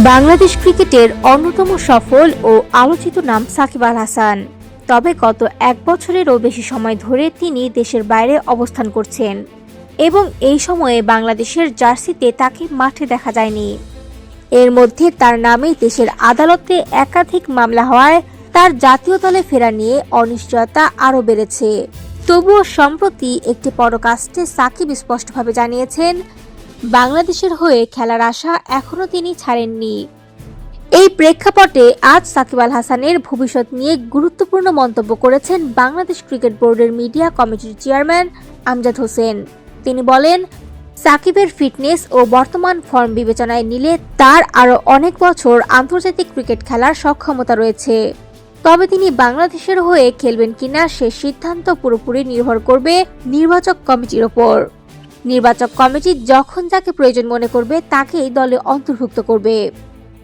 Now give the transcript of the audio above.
বাংলাদেশ ক্রিকেটের অন্যতম সফল ও আলোচিত নাম সাকিব আল হাসান। তবে গত এক বছরেরও বেশি সময় ধরে তিনি দেশের বাইরে অবস্থান করছেন এবং এই সময়ে বাংলাদেশের জার্সিতে তাকে মাঠে দেখা যায়নি। এর মধ্যে তার নামে দেশের আদালতে একাধিক মামলা হওয়ায় তার জাতীয় দলে ফেরা নিয়ে অনিশ্চয়তা আরও বেড়েছে। তবুও সম্প্রতি একটি পডকাস্টে সাকিব স্পষ্টভাবে জানিয়েছেন, বাংলাদেশের হয়ে খেলার আশা এখনও তিনি ছাড়েননি। এই প্রেক্ষাপটে আজ সাকিব আল হাসানের ভবিষ্যৎ নিয়ে গুরুত্বপূর্ণ মন্তব্য করেছেন বাংলাদেশ ক্রিকেট বোর্ডের মিডিয়া কমিটির চেয়ারম্যান আমজাদ হোসেন। তিনি বলেন, সাকিবের ফিটনেস ও বর্তমান ফর্ম বিবেচনায় নিলে তার আরও অনেক বছর আন্তর্জাতিক ক্রিকেট খেলার সক্ষমতা রয়েছে। তবে তিনি বাংলাদেশের হয়ে খেলবেন কিনা সে সিদ্ধান্ত পুরোপুরি নির্ভর করবে নির্বাচক কমিটির ওপর। নির্বাচক কমিটি যখন যাকে প্রয়োজন মনে করবে তাকেই দলে অন্তর্ভুক্ত করবে।